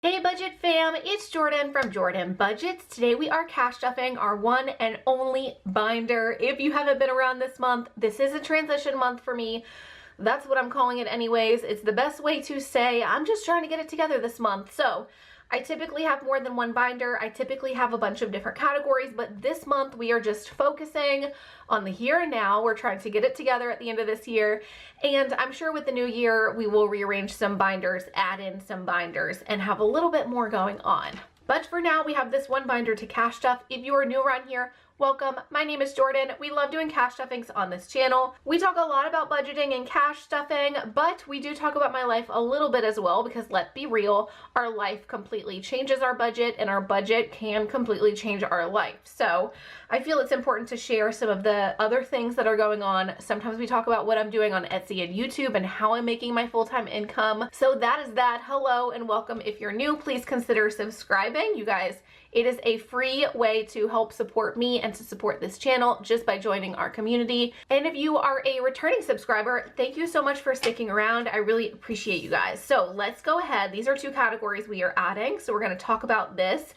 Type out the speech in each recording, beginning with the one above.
Hey budget fam, it's Jordan from Jordan Budgets. Today we are cash stuffing our one and only binder. If you haven't been around this month, this is a transition month for me. That's what I'm calling it anyways. It's the best way to say I'm just trying to get it together this month. So I typically have more than one binder. I typically have a bunch of different categories, but this month we are just focusing on the here and now. We're trying to get it together at the end of this year. And I'm sure with the new year, we will rearrange some binders, add in some binders, and have a little bit more going on. But for now, we have this one binder to cash stuff. If you are new around here, welcome. My name is Jordan. We love doing cash stuffings on this channel. We talk a lot about budgeting and cash stuffing, but we do talk about my life a little bit as well, because let's be real, our life completely changes our budget and our budget can completely change our life. So I feel it's important to share some of the other things that are going on. Sometimes we talk about what I'm doing on Etsy and YouTube and how I'm making my full-time income. So that is that. Hello and welcome. If you're new, please consider subscribing. You guys, it is a free way to help support me and to support this channel just by joining our community. And if you are a returning subscriber, thank you so much for sticking around. I really appreciate you guys. So let's go ahead. These are two categories we are adding. So we're going to talk about this.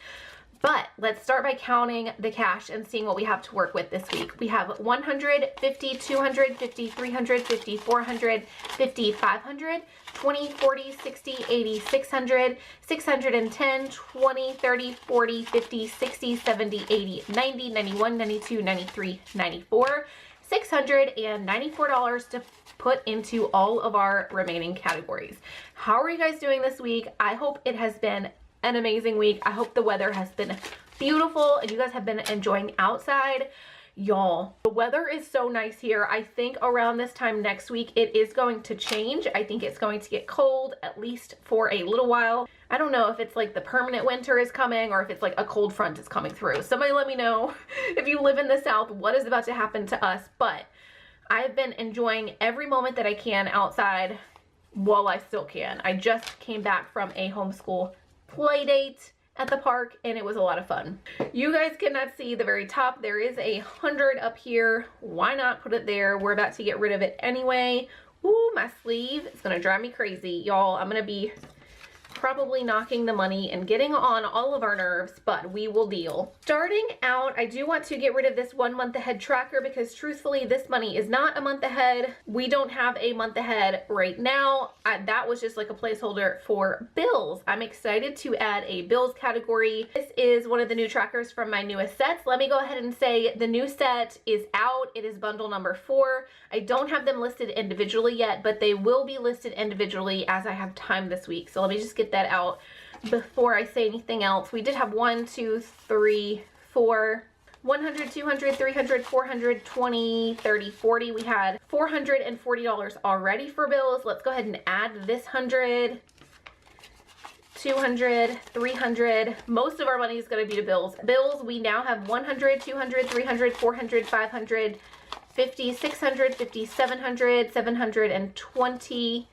But let's start by counting the cash and seeing what we have to work with this week. We have 100, 50, 200, 50, 300, 50, 400, 50, 500, 20, 40, 60, 80, 600, 610, 20, 30, 40, 50, 60, 70, 80, 90, 91, 92, 93, 94, $694 to put into all of our remaining categories. How are you guys doing this week? I hope it has been an amazing week. I hope the weather has been beautiful and you guys have been enjoying outside. Y'all, the weather is so nice here. I think around this time next week it is going to change. I think it's going to get cold, at least for a little while. I don't know if it's like the permanent winter is coming or if it's like a cold front is coming through. Somebody let me know if you live in the South what is about to happen to us. But I've been enjoying every moment that I can outside while I still can. I just came back from a homeschool play date at the park and it was a lot of fun. You guys cannot see the very top. There is 100 up here. Why not put it there? We're about to get rid of it anyway. Ooh, my sleeve. It's gonna drive me crazy. Y'all, I'm gonna be probably knocking the money and getting on all of our nerves, but we will deal. Starting out, I do want to get rid of this 1 month ahead tracker because truthfully, this money is not a month ahead. We don't have a month ahead right now. That was just like a placeholder for bills. I'm excited to add a bills category. This is one of the new trackers from my newest sets. Let me go ahead and say the new set is out. It is bundle number 4. I don't have them listed individually yet, but they will be listed individually as I have time this week. So let me just get that out before I say anything else. We did have 1, 2, 3, 4, 100, 200, 300, 400, 20, 30, 40. We had $440 already for bills. Let's go ahead and add this 100, 200, 300. Most of our money is going to be to bills. Bills, we now have 100, 200, 300, 400, 500, 50, 600, 50, 700, 720,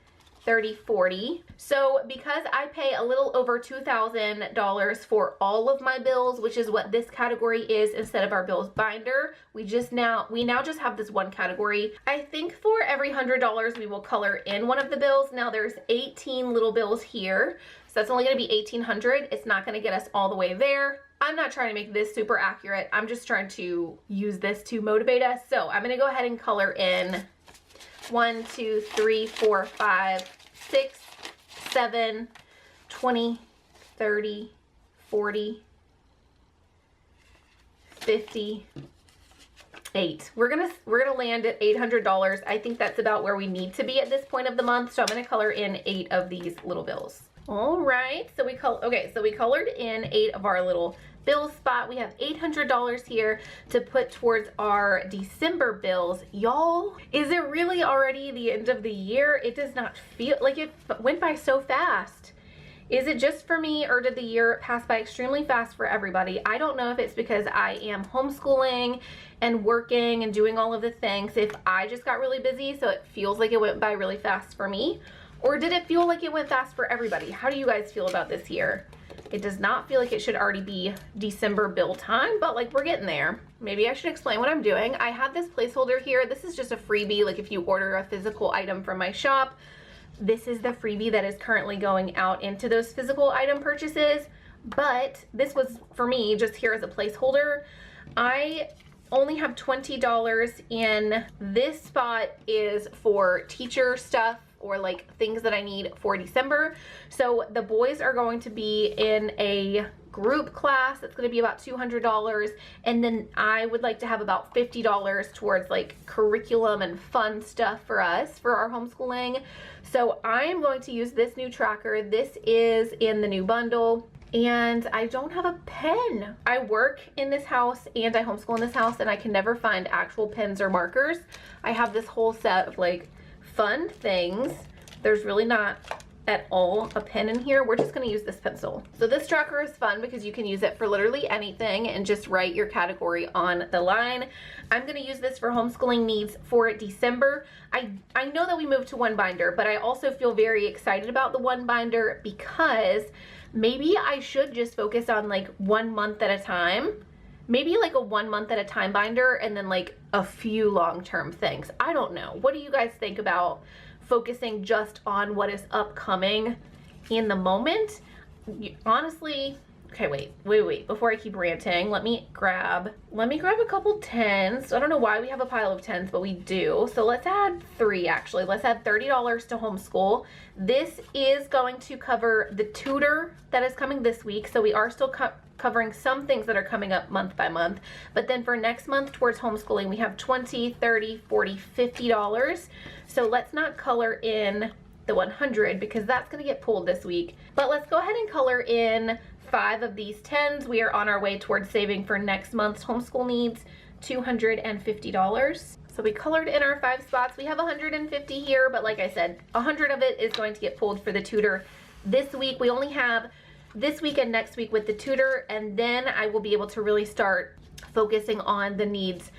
30, 40. So because I pay a little over $2,000 for all of my bills, which is what this category is instead of our bills binder, we now just have this one category. I think for every $100 we will color in one of the bills. Now there's 18 little bills here, so that's only going to be $1,800. It's not going to get us all the way there. I'm not trying to make this super accurate. I'm just trying to use this to motivate us. So I'm going to go ahead and color in 1, 2, 3, 4, 5, 6, 7, 20, 30, 40, 50, 8. We're gonna land at $800. I think that's about where we need to be at this point of the month. So I'm gonna color in 8 of these little bills. All right, so we colored in 8 of our little bill spot. We have $800 here to put towards our December bills. Y'all, is it really already the end of the year? It does not feel like it went by so fast. Is it just for me or did the year pass by extremely fast for everybody? I don't know if it's because I am homeschooling and working and doing all of the things. If I just got really busy, so it feels like it went by really fast for me. Or did it feel like it went fast for everybody? How do you guys feel about this year? It does not feel like it should already be December bill time, but like we're getting there. Maybe I should explain what I'm doing. I have this placeholder here. This is just a freebie, like if you order a physical item from my shop. this is the freebie that is currently going out into those physical item purchases. But this was, for me, just here as a placeholder. I only have $20 in this spot is for teacher stuff or like things that I need for December. So the boys are going to be in a group class that's going to be about $200, and then I would like to have about $50 towards like curriculum and fun stuff for us for our homeschooling. So I am going to use this new tracker. This is in the new bundle. And I don't have a pen. I work in this house and I homeschool in this house, and I can never find actual pens or markers. I have this whole set of like fun things. There's really not at all a pen in here. We're just gonna use this pencil. So this tracker is fun because you can use it for literally anything and just write your category on the line. I'm gonna use this for homeschooling needs for December. I know that we moved to one binder, but I also feel very excited about the one binder because maybe I should just focus on like 1 month at a time. Maybe like a 1 month at a time binder and then like a few long-term things. I don't know. What do you guys think about focusing just on what is upcoming in the moment? Honestly, okay, wait. Before I keep ranting, let me grab a couple tens. I don't know why we have a pile of tens, but we do. So let's add 3 actually. Let's add $30 to homeschool. This is going to cover the tutor that is coming this week. So we are still covering some things that are coming up month by month. But then for next month towards homeschooling, we have $20, $30, $40, $50. So let's not color in the 100 because that's gonna get pulled this week. But let's go ahead and color in 5 of these 10s. We are on our way towards saving for next month's homeschool needs, $250. So we colored in our 5 spots. We have 150 here, but like I said, 100 of it is going to get pulled for the tutor this week. We only have this week and next week with the tutor, and then I will be able to really start focusing on the needs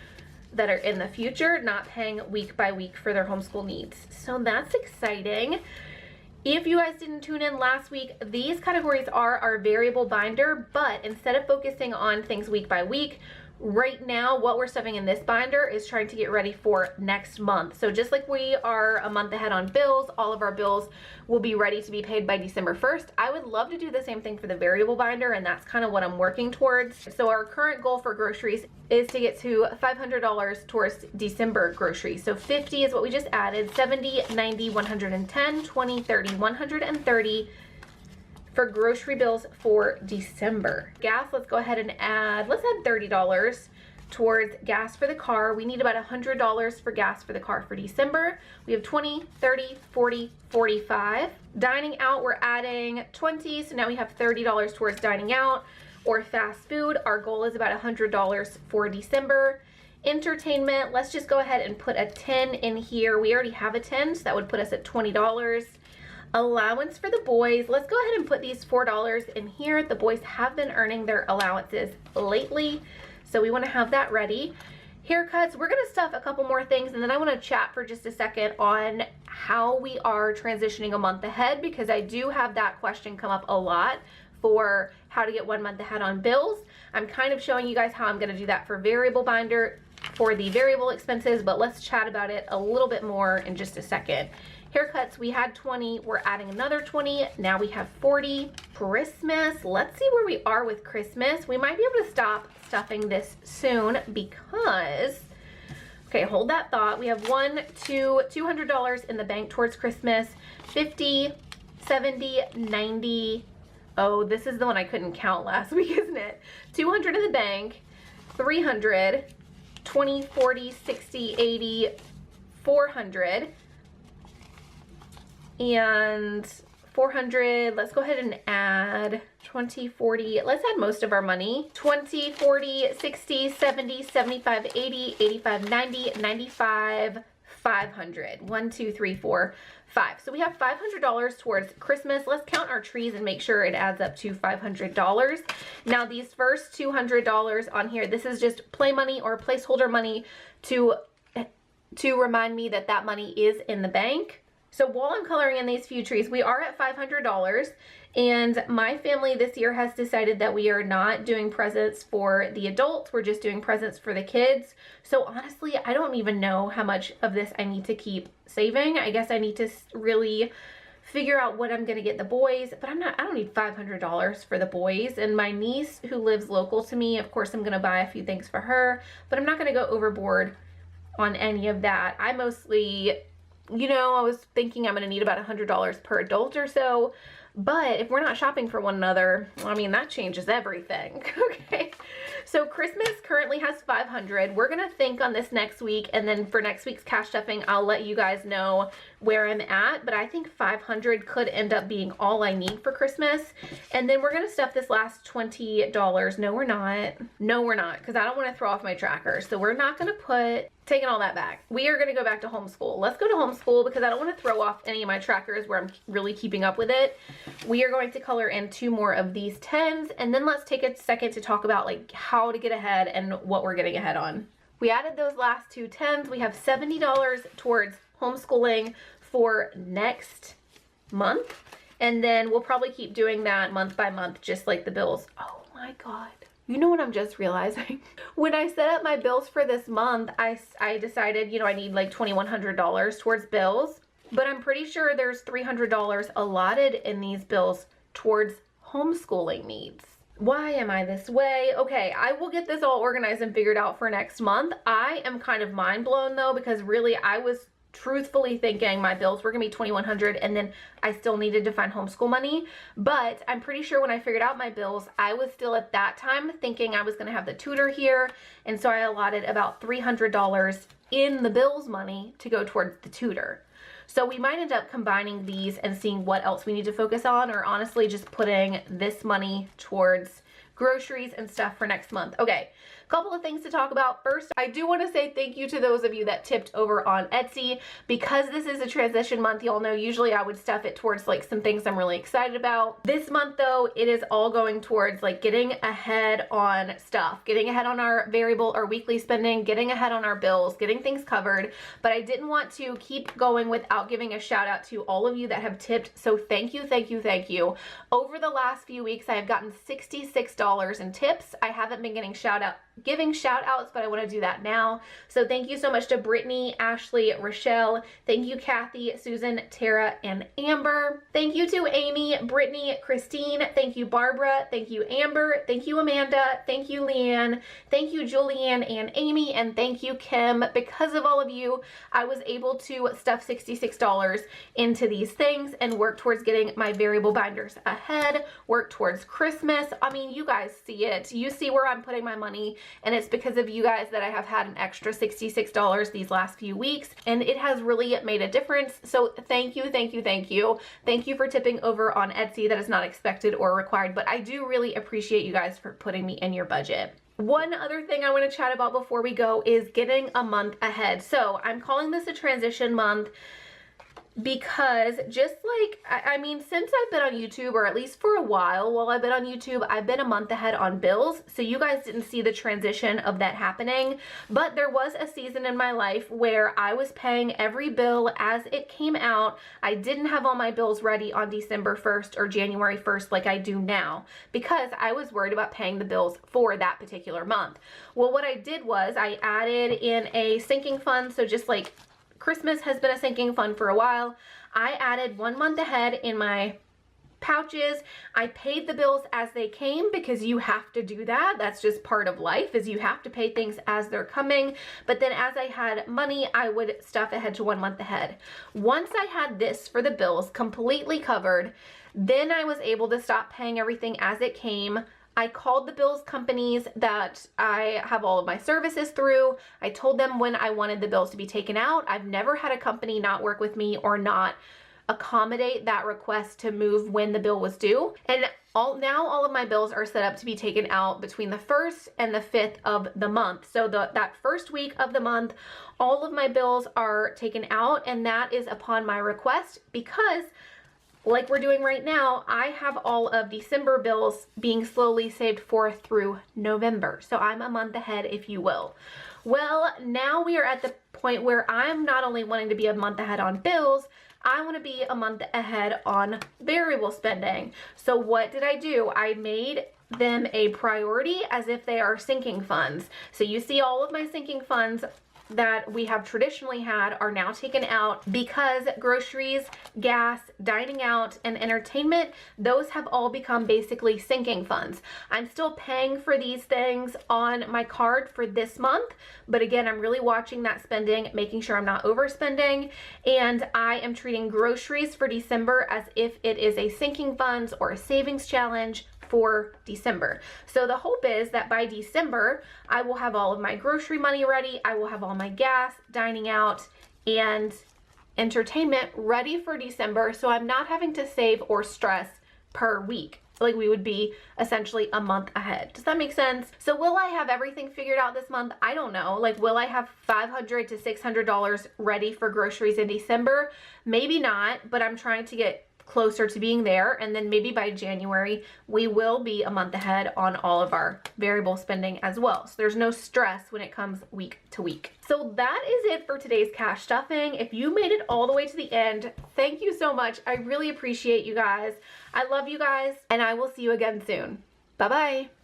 that are in the future, not paying week by week for their homeschool needs. So that's exciting. If you guys didn't tune in last week, these categories are our variable binder, but instead of focusing on things week by week, right now what we're stuffing in this binder is trying to get ready for next month. So just like we are a month ahead on bills, all of our bills will be ready to be paid by December 1st. I would love to do the same thing for the variable binder, and that's kind of what I'm working towards. So our current goal for groceries is to get to $500 towards December groceries. So 50 is what we just added, 70, 90, 110, 20, 30, 130 for grocery bills for December. Gas, let's go ahead and add $30 towards gas for the car. We need about $100 for gas for the car for December. We have 20, 30, 40, 45. Dining out, we're adding 20, so now we have $30 towards dining out or fast food. Our goal is about $100 for December. Entertainment, let's just go ahead and put a 10 in here. We already have a 10, so that would put us at $20. Allowance for the boys, let's go ahead and put these $4 in here. The boys have been earning their allowances lately, so we want to have that ready. Haircuts, we're going to stuff a couple more things, and then I want to chat for just a second on how we are transitioning a month ahead, because I do have that question come up a lot for how to get 1 month ahead on bills. I'm kind of showing you guys how I'm going to do that for variable binder for the variable expenses, but let's chat about it a little bit more in just a second. Haircuts, we had 20, we're adding another 20, now we have 40. Christmas, let's see where we are with Christmas. We might be able to stop stuffing this soon because, okay, hold that thought. We have $200 in the bank towards Christmas, 50, 70, 90. Oh, this is the one I couldn't count last week, isn't it? 200 in the bank, 300, 20, 40, 60, 80, 400. And 400, let's go ahead and add 20, 40, let's add most of our money. 20, 40, 60, 70, 75, 80, 85, 90, 95, 500. 1, 2, 3, 4, 5. So we have $500 towards Christmas. Let's count our trees and make sure it adds up to $500. Now these first $200 on here, this is just play money or placeholder money to remind me that that money is in the bank. So while I'm coloring in these few trees, we are at $500, and my family this year has decided that we are not doing presents for the adults. We're just doing presents for the kids. So honestly, I don't even know how much of this I need to keep saving. I guess I need to really figure out what I'm gonna get the boys, but I don't need $500 for the boys. And my niece who lives local to me, of course I'm gonna buy a few things for her, but I'm not gonna go overboard on any of that. I mostly, you know, I was thinking I'm gonna need about $100 per adult or so, but if we're not shopping for one another, I mean, that changes everything. Okay, so Christmas currently has $500. We're gonna think on this next week, and then for next week's cash stuffing, I'll let you guys know where I'm at, but I think $500 could end up being all I need for Christmas. And then we're gonna stuff this last $20. No, we're not. No, we're not, because I don't wanna throw off my tracker. So we're not gonna taking all that back. We are gonna go back to homeschool. Let's go to homeschool because I don't wanna throw off any of my trackers where I'm really keeping up with it. We are going to color in 2 more of these 10s, and then let's take a second to talk about like how to get ahead and what we're getting ahead on. We added those last 2 10s. We have $70 towards homeschooling for next month, and then we'll probably keep doing that month by month, just like the bills. Oh my God. You know what I'm just realizing? When I set up my bills for this month, I decided, you know, I need like $2,100 towards bills, but I'm pretty sure there's $300 allotted in these bills towards homeschooling needs. Why am I this way? Okay, I will get this all organized and figured out for next month. I am kind of mind blown though, because really I was truthfully thinking my bills were gonna be $2,100 and then I still needed to find homeschool money. But I'm pretty sure when I figured out my bills, I was still at that time thinking I was gonna have the tutor here. And so I allotted about $300 in the bills money to go towards the tutor. So we might end up combining these and seeing what else we need to focus on, or honestly just putting this money towards groceries and stuff for next month. Okay, couple of things to talk about. First, I do want to say thank you to those of you that tipped over on Etsy. Because this is a transition month, y'all know usually I would stuff it towards like some things I'm really excited about. This month though, it is all going towards like getting ahead on stuff, getting ahead on our variable or weekly spending, getting ahead on our bills, getting things covered. But I didn't want to keep going without giving a shout out to all of you that have tipped. So thank you, thank you, thank you. Over the last few weeks, I have gotten $66 in tips. I haven't been giving shout outs, but I want to do that now. So thank you so much to Brittany, Ashley, Rochelle. Thank you, Kathy, Susan, Tara, and Amber. Thank you to Amy, Brittany, Christine. Thank you, Barbara. Thank you, Amber. Thank you, Amanda. Thank you, Leanne. Thank you, Julianne and Amy. And thank you, Kim. Because of all of you, I was able to stuff $66 into these things and work towards getting my variable binders ahead, work towards Christmas. I mean, you guys see it. You see where I'm putting my money. And it's because of you guys that I have had an extra $66 these last few weeks, and it has really made a difference. So thank you, thank you, thank you. Thank you for tipping over on Etsy. That is not expected or required, but I do really appreciate you guys for putting me in your budget. One other thing I want to chat about before we go is getting a month ahead. So I'm calling this a transition month because just like, I mean, since I've been on YouTube, or at least for a while I've been on YouTube, I've been a month ahead on bills. So you guys didn't see the transition of that happening, but there was a season in my life where I was paying every bill as it came out. I didn't have all my bills ready on December 1st or January 1st like I do now, because I was worried about paying the bills for that particular month. Well, what I did was I added in a sinking fund. So just like Christmas has been a sinking fund for a while, I added 1 month ahead in my pouches. I paid the bills as they came, because you have to do that. That's just part of life, is you have to pay things as they're coming. But then as I had money, I would stuff ahead to 1 month ahead. Once I had this for the bills completely covered, then I was able to stop paying everything as it came. I called the bills companies that I have all of my services through. I told them when I wanted the bills to be taken out. I've never had a company not work with me or not accommodate that request to move when the bill was due. And now all of my bills are set up to be taken out between the 1st and the 5th of the month. So that first week of the month, all of my bills are taken out, and that is upon my request, because like we're doing right now, I have all of December bills being slowly saved for through November. So I'm a month ahead, if you will. Well, now we are at the point where I'm not only wanting to be a month ahead on bills, I want to be a month ahead on variable spending. So what did I do? I made them a priority as if they are sinking funds. So you see all of my sinking funds that we have traditionally had are now taken out because groceries, gas, dining out, and entertainment, those have all become basically sinking funds. I'm still paying for these things on my card for this month, but again, I'm really watching that spending, making sure I'm not overspending, and I am treating groceries for December as if it is a sinking funds or a savings challenge for December. So the hope is that by December, I will have all of my grocery money ready. I will have all my gas, dining out, and entertainment ready for December. So I'm not having to save or stress per week like we would be essentially a month ahead. Does that make sense? So will I have everything figured out this month? I don't know. Like, will I have $500 to $600 ready for groceries in December? Maybe not, but I'm trying to get closer to being there, and then maybe by January we will be a month ahead on all of our variable spending as well. So there's no stress when it comes week to week. So that is it for today's cash stuffing. If you made it all the way to the end, thank you so much. I really appreciate you guys. I love you guys, and I will see you again soon. Bye-bye.